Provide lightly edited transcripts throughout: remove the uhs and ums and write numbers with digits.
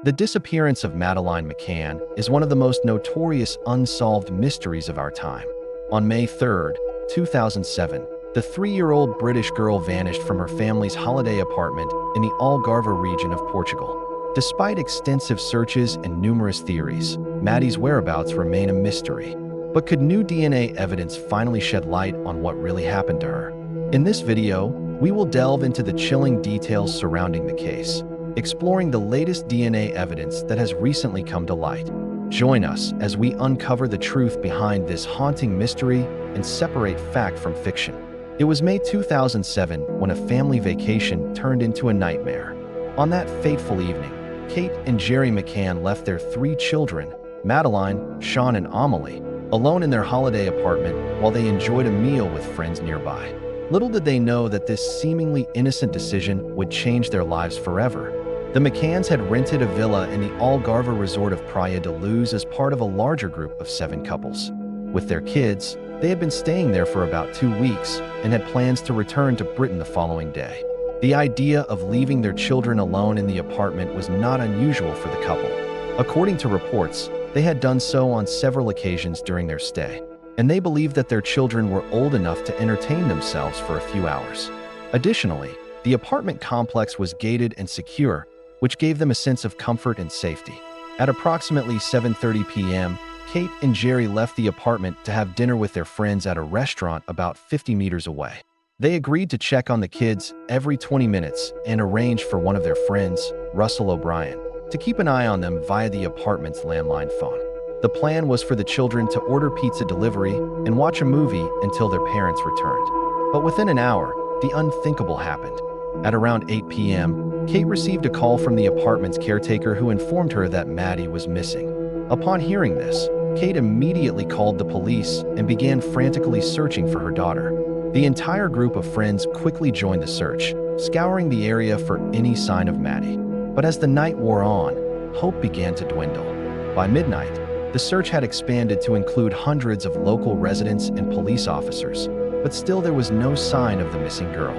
The disappearance of Madeleine McCann is one of the most notorious unsolved mysteries of our time. On May 3, 2007, the 3-year-old British girl vanished from her family's holiday apartment in the Algarve region of Portugal. Despite extensive searches and numerous theories, Maddie's whereabouts remain a mystery. But could new DNA evidence finally shed light on what really happened to her? In this video, we will delve into the chilling details surrounding the case, exploring the latest DNA evidence that has recently come to light. Join us as we uncover the truth behind this haunting mystery and separate fact from fiction. It was May 2007 when a family vacation turned into a nightmare. On that fateful evening, Kate and Gerry McCann left their 3 children, Madeleine, Sean, and Amelie, alone in their holiday apartment while they enjoyed a meal with friends nearby. Little did they know that this seemingly innocent decision would change their lives forever. The McCanns had rented a villa in the Algarve resort of Praia da Luz as part of a larger group of 7 couples. With their kids, they had been staying there for about 2 weeks and had plans to return to Britain the following day. The idea of leaving their children alone in the apartment was not unusual for the couple. According to reports, they had done so on several occasions during their stay, and they believed that their children were old enough to entertain themselves for a few hours. Additionally, the apartment complex was gated and secure, which gave them a sense of comfort and safety. At approximately 7:30 p.m., Kate and Gerry left the apartment to have dinner with their friends at a restaurant about 50 meters away. They agreed to check on the kids every 20 minutes and arranged for one of their friends, Russell O'Brien, to keep an eye on them via the apartment's landline phone. The plan was for the children to order pizza delivery and watch a movie until their parents returned. But within an hour, the unthinkable happened. At around 8 p.m., Kate received a call from the apartment's caretaker who informed her that Maddie was missing. Upon hearing this, Kate immediately called the police and began frantically searching for her daughter. The entire group of friends quickly joined the search, scouring the area for any sign of Maddie. But as the night wore on, hope began to dwindle. By midnight, the search had expanded to include hundreds of local residents and police officers, but still there was no sign of the missing girl.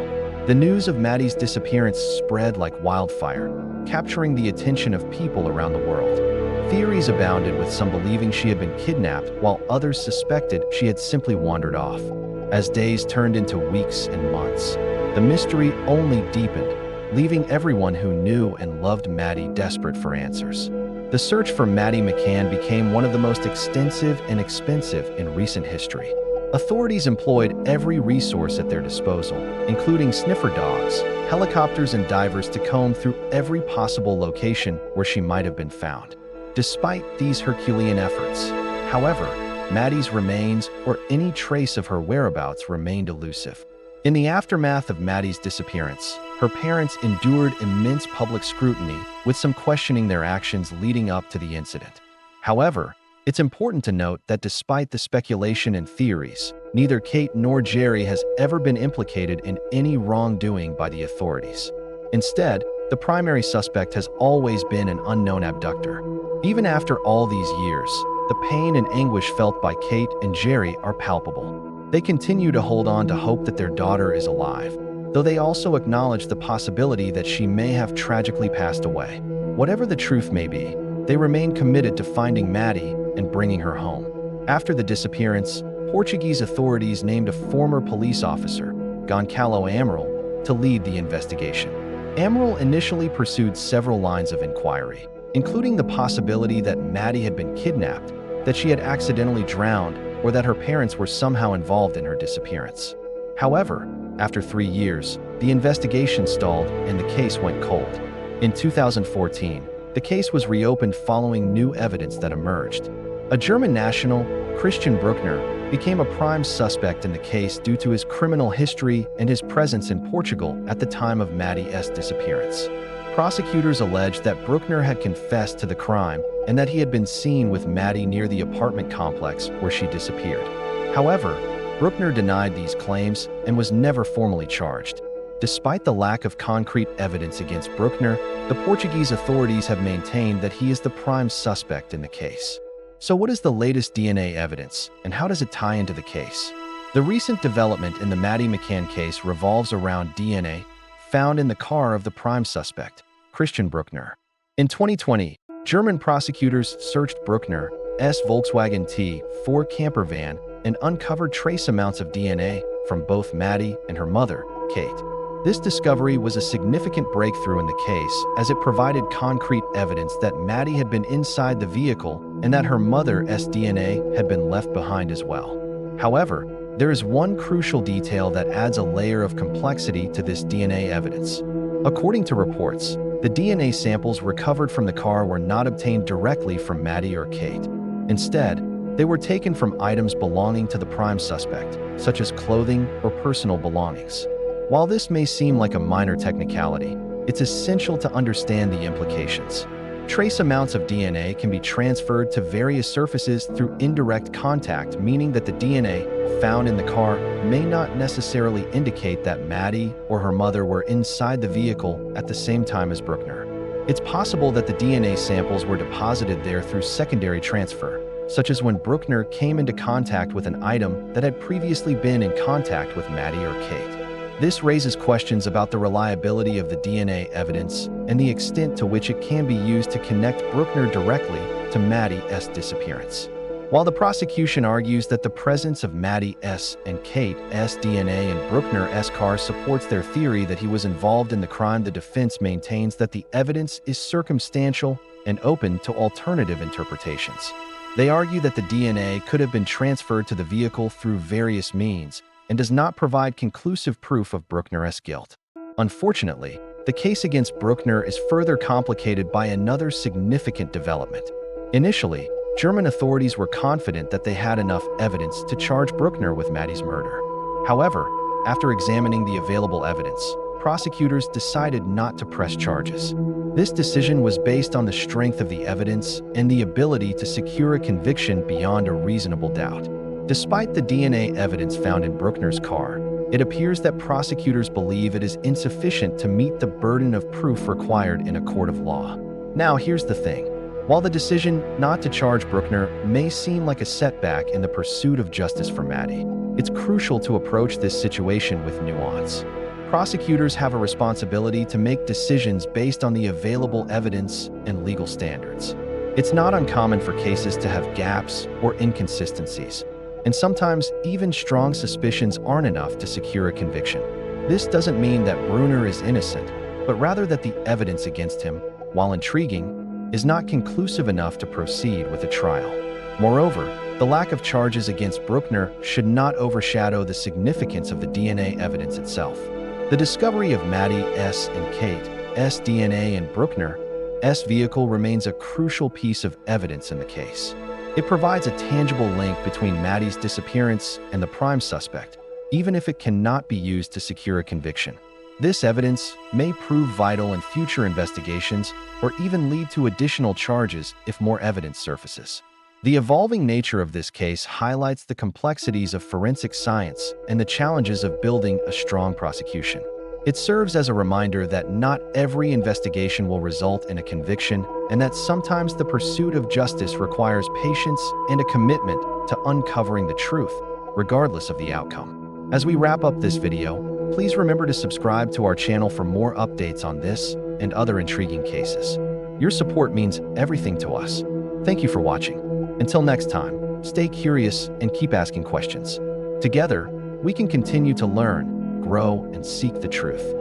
The news of Maddie's disappearance spread like wildfire, capturing the attention of people around the world. Theories abounded, with some believing she had been kidnapped, while others suspected she had simply wandered off. As days turned into weeks and months, the mystery only deepened, leaving everyone who knew and loved Maddie desperate for answers. The search for Maddie McCann became one of the most extensive and expensive in recent history. Authorities employed every resource at their disposal, including sniffer dogs, helicopters, and divers to comb through every possible location where she might have been found. Despite these Herculean efforts, however, Maddie's remains or any trace of her whereabouts remained elusive. In the aftermath of Maddie's disappearance, her parents endured immense public scrutiny, with some questioning their actions leading up to the incident. However, it's important to note that despite the speculation and theories, neither Kate nor Gerry has ever been implicated in any wrongdoing by the authorities. Instead, the primary suspect has always been an unknown abductor. Even after all these years, the pain and anguish felt by Kate and Gerry are palpable. They continue to hold on to hope that their daughter is alive, though they also acknowledge the possibility that she may have tragically passed away. Whatever the truth may be, they remain committed to finding Maddie and bringing her home. After the disappearance, Portuguese authorities named a former police officer, Gonçalo Amaral, to lead the investigation. Amaral initially pursued several lines of inquiry, including the possibility that Maddie had been kidnapped, that she had accidentally drowned, or that her parents were somehow involved in her disappearance. However, after 3 years, the investigation stalled and the case went cold. In 2014, the case was reopened following new evidence that emerged. A German national, Christian Bruckner, became a prime suspect in the case due to his criminal history and his presence in Portugal at the time of Maddie's disappearance. Prosecutors alleged that Bruckner had confessed to the crime and that he had been seen with Maddie near the apartment complex where she disappeared. However, Bruckner denied these claims and was never formally charged. Despite the lack of concrete evidence against Bruckner, the Portuguese authorities have maintained that he is the prime suspect in the case. So what is the latest DNA evidence, and how does it tie into the case? The recent development in the Maddie McCann case revolves around DNA found in the car of the prime suspect, Christian Bruckner. In 2020, German prosecutors searched Bruckner's Volkswagen T4 camper van and uncovered trace amounts of DNA from both Maddie and her mother, Kate. This discovery was a significant breakthrough in the case as it provided concrete evidence that Maddie had been inside the vehicle and that her mother's DNA had been left behind as well. However, there is one crucial detail that adds a layer of complexity to this DNA evidence. According to reports, the DNA samples recovered from the car were not obtained directly from Maddie or Kate. Instead, they were taken from items belonging to the prime suspect, such as clothing or personal belongings. While this may seem like a minor technicality, it's essential to understand the implications. Trace amounts of DNA can be transferred to various surfaces through indirect contact, meaning that the DNA found in the car may not necessarily indicate that Maddie or her mother were inside the vehicle at the same time as Bruckner. It's possible that the DNA samples were deposited there through secondary transfer, such as when Bruckner came into contact with an item that had previously been in contact with Maddie or Kate. This raises questions about the reliability of the DNA evidence and the extent to which it can be used to connect Bruckner directly to Maddie's disappearance. While the prosecution argues that the presence of Maddie's and Kate's DNA in Bruckner's car supports their theory that he was involved in the crime, the defense maintains that the evidence is circumstantial and open to alternative interpretations. They argue that the DNA could have been transferred to the vehicle through various means and does not provide conclusive proof of Bruckner's guilt. Unfortunately, the case against Bruckner is further complicated by another significant development. Initially, German authorities were confident that they had enough evidence to charge Bruckner with Maddie's murder. However, after examining the available evidence, prosecutors decided not to press charges. This decision was based on the strength of the evidence and the ability to secure a conviction beyond a reasonable doubt. Despite the DNA evidence found in Bruckner's car, it appears that prosecutors believe it is insufficient to meet the burden of proof required in a court of law. Now, here's the thing. While the decision not to charge Bruckner may seem like a setback in the pursuit of justice for Maddie, it's crucial to approach this situation with nuance. Prosecutors have a responsibility to make decisions based on the available evidence and legal standards. It's not uncommon for cases to have gaps or inconsistencies, and sometimes even strong suspicions aren't enough to secure a conviction. This doesn't mean that Bruckner is innocent, but rather that the evidence against him, while intriguing, is not conclusive enough to proceed with a trial. Moreover, the lack of charges against Bruckner should not overshadow the significance of the DNA evidence itself. The discovery of Maddie's and Kate's DNA in Bruckner's vehicle remains a crucial piece of evidence in the case. It provides a tangible link between Maddie's disappearance and the prime suspect, even if it cannot be used to secure a conviction. This evidence may prove vital in future investigations or even lead to additional charges if more evidence surfaces. The evolving nature of this case highlights the complexities of forensic science and the challenges of building a strong prosecution. It serves as a reminder that not every investigation will result in a conviction, and that sometimes the pursuit of justice requires patience and a commitment to uncovering the truth, regardless of the outcome. As we wrap up this video, please remember to subscribe to our channel for more updates on this and other intriguing cases. Your support means everything to us. Thank you for watching. Until next time, stay curious and keep asking questions. Together, we can continue to learn, grow, and seek the truth.